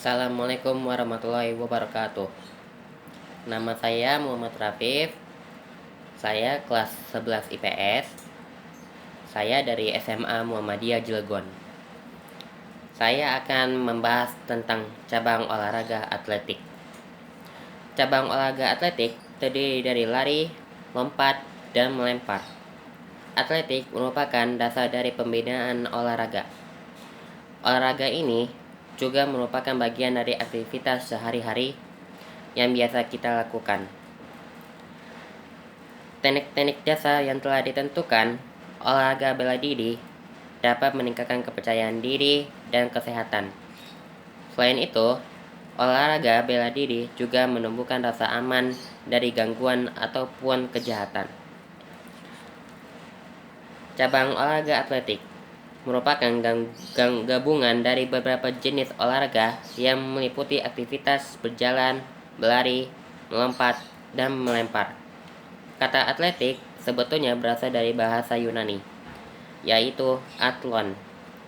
Assalamualaikum warahmatullahi wabarakatuh. Nama saya Muhammad Rafif. Saya kelas 11 IPS. Saya dari SMA Muhammadiyah Cilegon. Saya akan membahas tentang cabang olahraga atletik. Cabang olahraga atletik terdiri dari lari, lompat, dan melempar. Atletik merupakan dasar dari pembinaan olahraga. Olahraga ini juga merupakan bagian dari aktivitas sehari-hari yang biasa kita lakukan. Teknik-teknik dasar yang telah ditentukan, olahraga bela diri dapat meningkatkan kepercayaan diri dan kesehatan. Selain itu, olahraga bela diri juga menumbuhkan rasa aman dari gangguan ataupun kejahatan. Cabang olahraga atletik merupakan gabungan dari beberapa jenis olahraga yang meliputi aktivitas berjalan, berlari, melompat, dan melempar. Kata atletik sebetulnya berasal dari bahasa Yunani, yaitu athlon,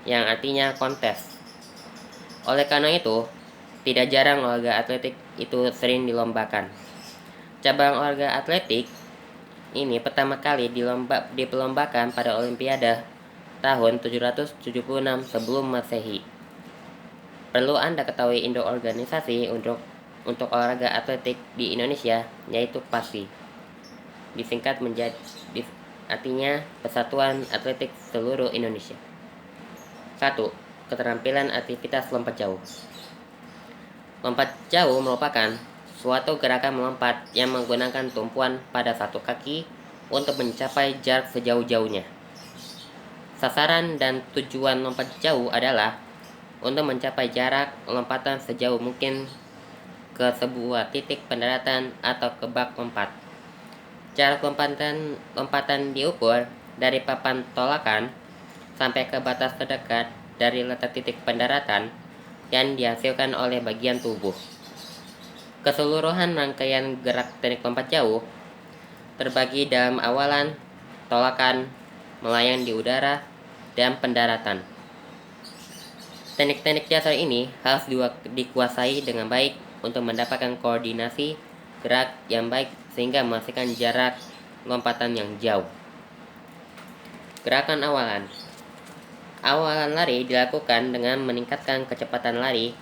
yang artinya kontes. Oleh karena itu, tidak jarang olahraga atletik itu sering dilombakan. Cabang olahraga atletik ini pertama kali diperlombakan pada Olimpiade tahun 776 sebelum Masehi. Perlu Anda ketahui induk organisasi untuk olahraga atletik di Indonesia, yaitu PASI. Disingkat menjadi artinya Persatuan Atletik Seluruh Indonesia. 1. Keterampilan aktivitas lompat jauh. Lompat jauh merupakan suatu gerakan melompat yang menggunakan tumpuan pada satu kaki untuk mencapai jarak sejauh-jauhnya. Sasaran dan tujuan lompat jauh adalah untuk mencapai jarak lompatan sejauh mungkin ke sebuah titik pendaratan atau ke bak lompat. Jarak lompatan diukur dari papan tolakan sampai ke batas terdekat dari letak titik pendaratan yang dihasilkan oleh bagian tubuh. Keseluruhan rangkaian gerak teknik lompat jauh terbagi dalam awalan, tolakan, melayang di udara, dan pendaratan. Teknik-teknik dasar ini harus dikuasai dengan baik untuk mendapatkan koordinasi gerak yang baik sehingga menghasilkan jarak lompatan yang jauh. Gerakan awalan. Awalan lari dilakukan dengan meningkatkan kecepatan lari,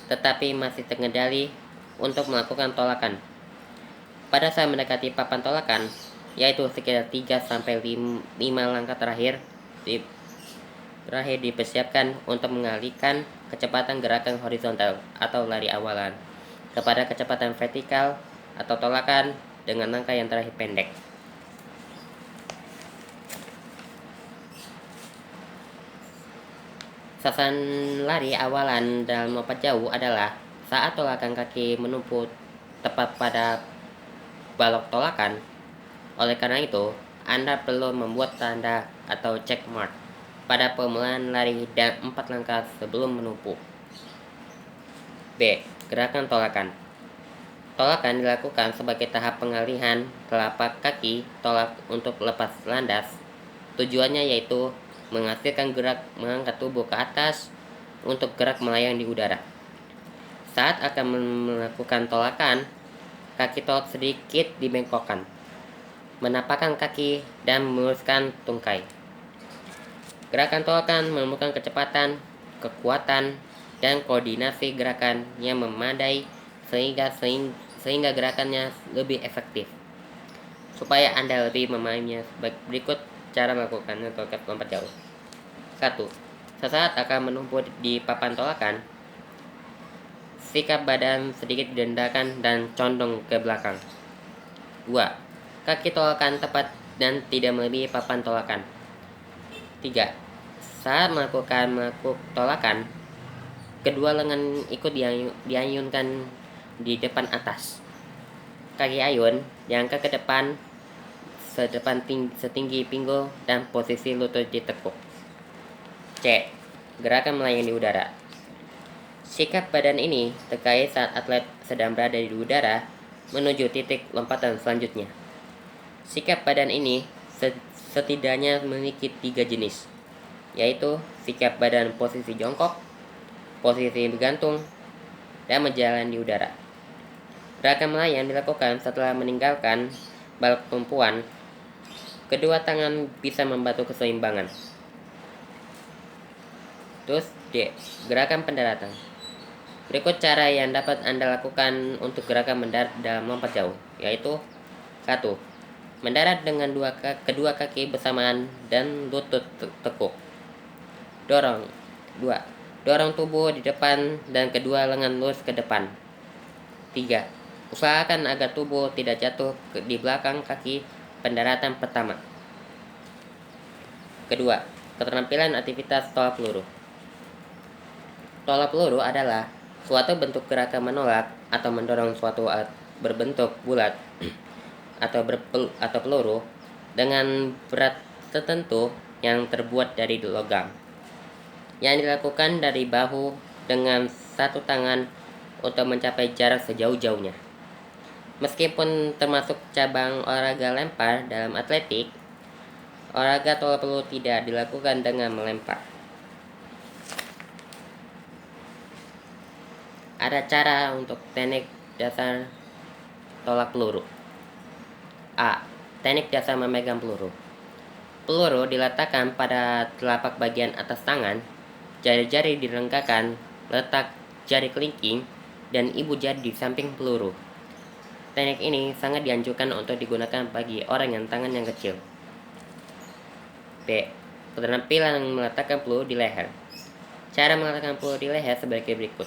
tetapi masih terkendali untuk melakukan tolakan. Pada saat mendekati papan tolakan, yaitu sekitar 3-5 langkah terakhir dipersiapkan untuk mengalihkan kecepatan gerakan horizontal atau lari awalan kepada kecepatan vertikal atau tolakan dengan langkah yang terakhir pendek. Sasaran lari awalan dalam lompat jauh adalah saat tolakan kaki menumpu tepat pada balok tolakan. Oleh karena itu, Anda perlu membuat tanda atau check mark pada permulaan lari dan 4 langkah sebelum menumpu. B. Gerakan tolakan. Tolakan dilakukan sebagai tahap pengalihan telapak kaki tolak untuk lepas landas. Tujuannya yaitu menghasilkan gerak mengangkat tubuh ke atas untuk gerak melayang di udara. Saat akan melakukan tolakan, kaki tolak sedikit dibengkokkan, menapakkan kaki, dan meluruskan tungkai. Gerakan tolakan memerlukan kecepatan, kekuatan, dan koordinasi gerakan yang memadai sehingga gerakannya lebih efektif. Supaya Anda lebih memahaminya, berikut cara melakukannya lompat jauh. 1. Sesaat akan menumpu di papan tolakan, sikap badan sedikit direndahkan dan condong ke belakang. 2. Kaki tolakan tepat dan tidak melebihi papan tolakan. 3. Saat melakukan tolakan, kedua lengan ikut diayunkan di depan atas. Kaki ayun diangkat ke depan setinggi pinggul dan posisi lutut ditekuk. C. Gerakan melayang di udara. Sikap badan ini terkait saat atlet sedang berada di udara menuju titik lompatan selanjutnya. Sikap badan ini setidaknya memiliki 3 jenis, yaitu sikap badan posisi jongkok, posisi bergantung, dan berjalan di udara. Gerakan melayang dilakukan setelah meninggalkan balok tumpuan. Kedua tangan bisa membantu keseimbangan. Terus D. Gerakan pendaratan. Berikut cara yang dapat Anda lakukan untuk gerakan mendarat dalam lompat jauh, yaitu 1. Mendarat dengan kedua kaki bersamaan dan lutut tekuk. Dorong. 2. Dorong tubuh di depan dan kedua lengan lurus ke depan. 3. Usahakan agar tubuh tidak jatuh di belakang kaki pendaratan pertama. Kedua, keterampilan aktivitas tolak peluru. Tolak peluru adalah suatu bentuk gerakan menolak atau mendorong suatu alat berbentuk bulat atau peluru dengan berat tertentu yang terbuat dari logam, yang dilakukan dari bahu dengan satu tangan untuk mencapai jarak sejauh-jauhnya. Meskipun termasuk cabang olahraga lempar dalam atletik, olahraga tolak peluru tidak dilakukan dengan melempar. Ada cara untuk teknik dasar tolak peluru. A. Teknik dasar memegang peluru. Peluru diletakkan pada telapak bagian atas tangan, jari-jari dilengkakan, letak jari kelingking dan ibu jari di samping peluru. Teknik ini sangat dianjurkan untuk digunakan bagi orang yang tangan yang kecil. B. Keterampilan meletakkan peluru di leher. Cara meletakkan peluru di leher sebagai berikut.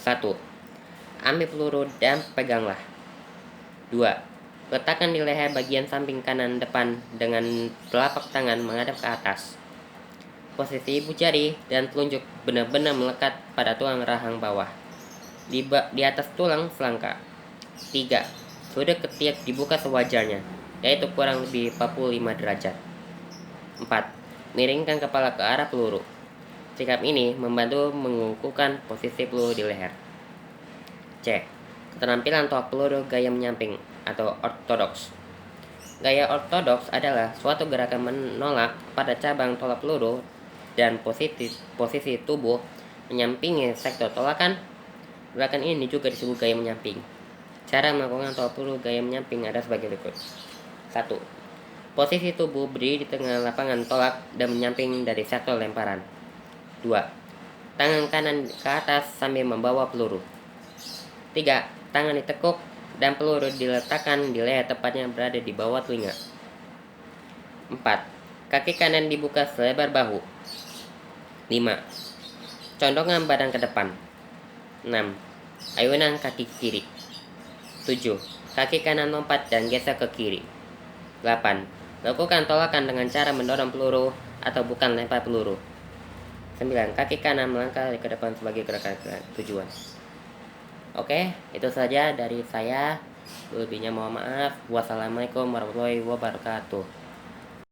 1. Ambil peluru dan peganglah. 2. Letakkan di leher bagian samping kanan depan dengan telapak tangan menghadap ke atas. Posisi ibu jari dan telunjuk benar-benar melekat pada tulang rahang bawah, di atas tulang selangka. 3. Sudut ketiak dibuka sewajarnya, yaitu kurang lebih 45 derajat. 4. Miringkan kepala ke arah peluru. Sikap ini membantu mengukuhkan posisi peluru di leher. C. Keterampilan tolak peluru gaya menyamping atau ortodoks. Gaya ortodoks adalah suatu gerakan menolak pada cabang tolak peluru dan posisi tubuh menyampingi sektor tolakan. Gerakan ini juga disebut gaya menyamping. Cara melakukan tolak peluru gaya menyamping ada sebagai berikut. 1. Posisi tubuh berdiri di tengah lapangan tolak dan menyamping dari sektor lemparan. 2. Tangan kanan ke atas sambil membawa peluru. 3. Tangan ditekuk dan peluru diletakkan di leher, tepatnya berada di bawah telinga. 4. Kaki kanan dibuka selebar bahu. 5. Condongan badan ke depan. 6. Ayunan kaki kiri. 7. Kaki kanan lompat dan geser ke kiri. 8. Lakukan tolakan dengan cara mendorong peluru atau bukan lempar peluru. 9. Kaki kanan melangkah ke depan sebagai gerakan tujuan. Oke, itu saja dari saya. Lebihnya mohon maaf. Wassalamualaikum warahmatullahi wabarakatuh.